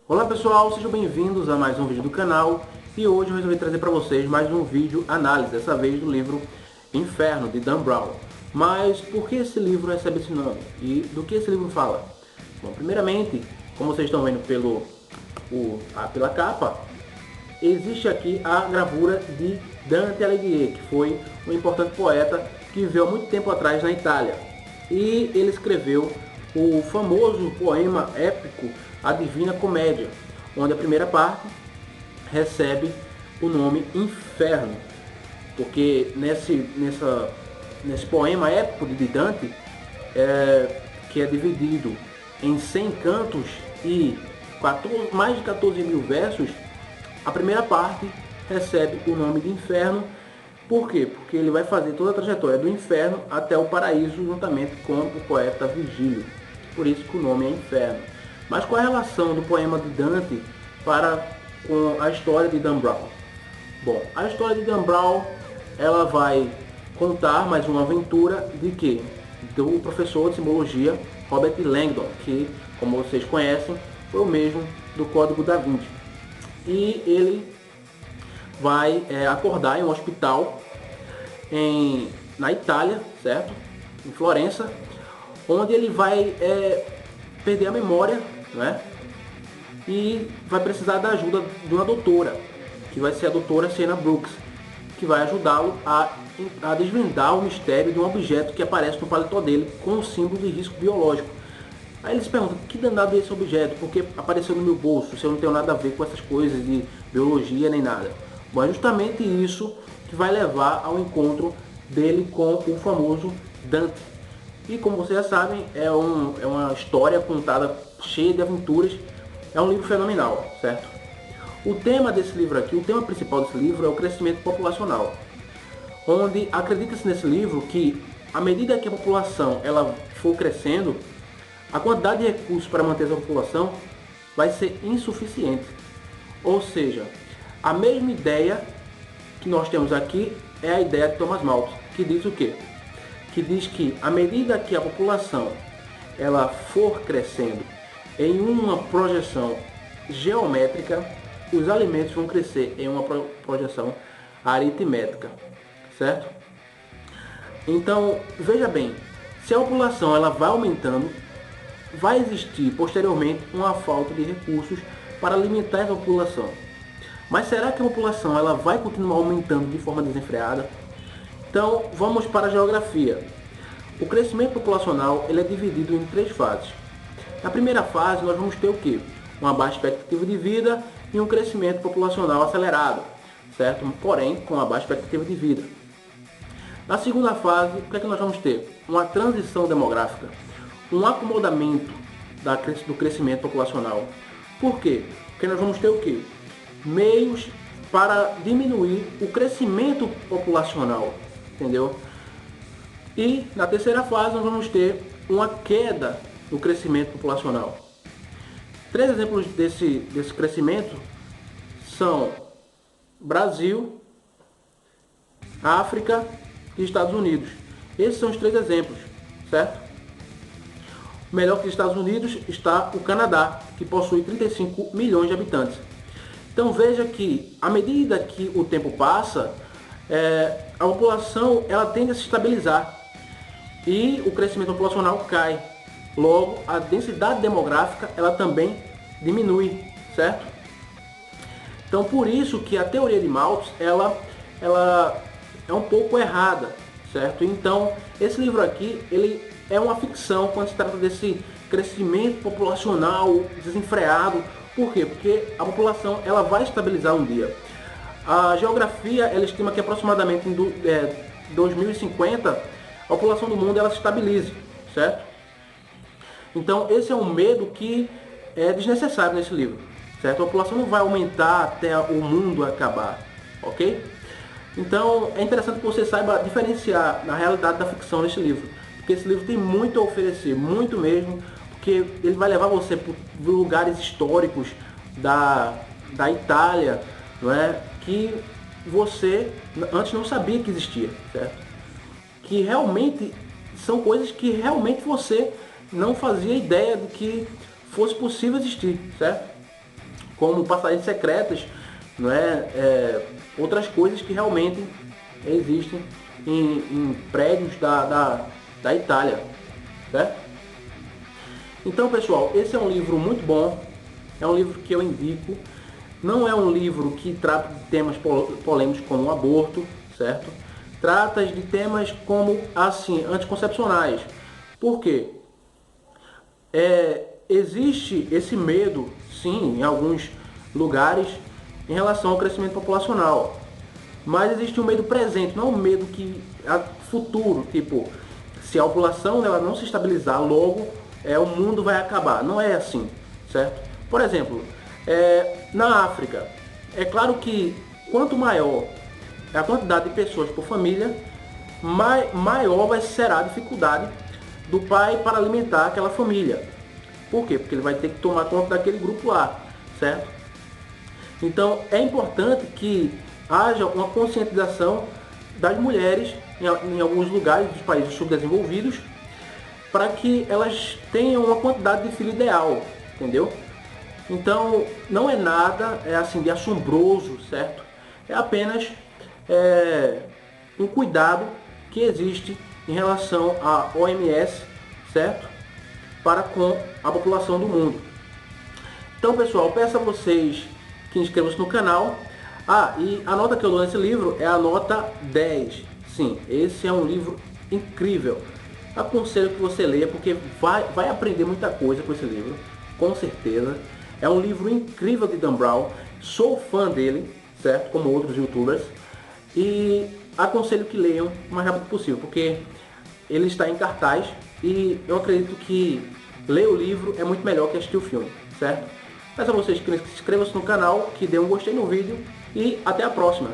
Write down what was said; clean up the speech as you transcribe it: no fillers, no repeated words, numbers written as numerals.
Olá pessoal, sejam bem-vindos a mais um vídeo do canal e hoje eu resolvi trazer para vocês mais um vídeo análise, dessa vez do livro Inferno, de Dan Brown. Mas por que esse livro recebe esse nome e do que esse livro fala? Bom, primeiramente, como vocês estão vendo pela capa, existe aqui a gravura de Dante Alighieri, que foi um importante poeta que viveu há muito tempo atrás na Itália. E ele escreveu o famoso poema épico A Divina Comédia, onde a primeira parte recebe o nome Inferno, porque nesse poema épico de Dante, que é dividido em 100 cantos e mais de 14 mil versos, a primeira parte recebe o nome de Inferno. Por quê? Porque ele vai fazer toda a trajetória do inferno até o paraíso juntamente com o poeta Virgílio. Por isso que o nome é Inferno. Mas qual é a relação do poema de Dante com a história de Dan Brown? Bom, a história de Dan Brown, ela vai contar mais uma aventura de quê? Do professor de simbologia Robert Langdon, que, como vocês conhecem, foi o mesmo do Código da Vinci. E ele vai acordar em um hospital na Itália, certo? Em Florença, onde ele vai perder a memória, né? E vai precisar da ajuda de uma doutora, que vai ser a doutora Sienna Brooks, que vai ajudá-lo a desvendar o mistério de um objeto que aparece no paletó dele com um símbolo de risco biológico. Aí eles perguntam, que danado é esse objeto? Porque apareceu no meu bolso, se eu não tenho nada a ver com essas coisas de biologia nem nada. Bom, é justamente isso que vai levar ao encontro dele com o famoso Dante. E como vocês já sabem, é uma história contada cheia de aventuras. É um livro fenomenal, certo? O tema desse livro aqui, o tema principal desse livro é o crescimento populacional. Onde acredita-se nesse livro que, à medida que a população ela for crescendo, a quantidade de recursos para manter essa população vai ser insuficiente. Ou seja, a mesma ideia que nós temos aqui é a ideia de Thomas Malthus, que diz o quê? Que diz que à medida que a população ela for crescendo em uma projeção geométrica, os alimentos vão crescer em uma projeção aritmética, certo? Então, veja bem, se a população ela vai aumentando, vai existir posteriormente uma falta de recursos para alimentar essa população. Mas será que a população ela vai continuar aumentando de forma desenfreada? Então, vamos para a geografia. O crescimento populacional ele é dividido em 3 fases. Na primeira fase, nós vamos ter o quê? Uma baixa expectativa de vida e um crescimento populacional acelerado, certo? Porém, com uma baixa expectativa de vida. Na segunda fase, o que é que nós vamos ter? Uma transição demográfica, um acomodamento do crescimento populacional. Por quê? Porque nós vamos ter o quê? Meios para diminuir o crescimento populacional, entendeu? E na terceira fase nós vamos ter uma queda no crescimento populacional. 3 exemplos desse crescimento são Brasil, África e Estados Unidos. Esses são os 3 exemplos, certo? Melhor que os Estados Unidos está o Canadá, que possui 35 milhões de habitantes. Então veja que, à medida que o tempo passa, a população ela tende a se estabilizar e o crescimento populacional cai. Logo, a densidade demográfica ela também diminui, certo? Então por isso que a teoria de Malthus ela é um pouco errada, certo? Então esse livro aqui ele é uma ficção quando se trata desse crescimento populacional desenfreado. Por quê? Porque a população ela vai estabilizar um dia. A geografia ela estima que aproximadamente em 2050 a população do mundo ela se estabilize, certo? Então esse é um medo que é desnecessário nesse livro, certo? A população não vai aumentar até o mundo acabar, ok? Então é interessante que você saiba diferenciar na realidade da ficção nesse livro, porque esse livro tem muito a oferecer, muito mesmo, porque ele vai levar você por lugares históricos da Itália, não é? Que você antes não sabia que existia, certo? Que realmente são coisas que realmente você não fazia ideia de que fosse possível existir, certo? como passagens secretas, não é? Outras coisas que realmente existem em prédios da Itália, certo? Então, pessoal, esse é um livro muito bom, é um livro que eu indico. Não é um livro que trata de temas polêmicos como o aborto, certo? Trata de temas como, assim, anticoncepcionais. Por quê? Existe esse medo, sim, em alguns lugares, em relação ao crescimento populacional. Mas existe um medo presente, não um medo que futuro, tipo, se a população ela não se estabilizar logo, o mundo vai acabar. Não é assim, certo? Por exemplo, na África, é claro que quanto maior é a quantidade de pessoas por família, maior será a dificuldade do pai para alimentar aquela família. Por quê? Porque ele vai ter que tomar conta daquele grupo lá, certo? Então é importante que haja uma conscientização das mulheres em alguns lugares dos países subdesenvolvidos para que elas tenham uma quantidade de filho ideal, entendeu? Então não é nada assim de assombroso, certo? É apenas um cuidado que existe em relação à OMS, certo? Para com a população do mundo. Então, pessoal, peço a vocês que inscrevam-se no canal. E a nota que eu dou nesse livro é a nota 10. Sim, esse é um livro incrível. Aconselho que você leia, porque vai aprender muita coisa com esse livro, com certeza. É um livro incrível de Dan Brown. Sou fã dele, certo? Como outros youtubers. E aconselho que leiam o mais rápido possível, porque ele está em cartaz e eu acredito que ler o livro é muito melhor que assistir o filme, certo? Peço a vocês que se inscrevam no canal, que dê um gostei no vídeo e até a próxima.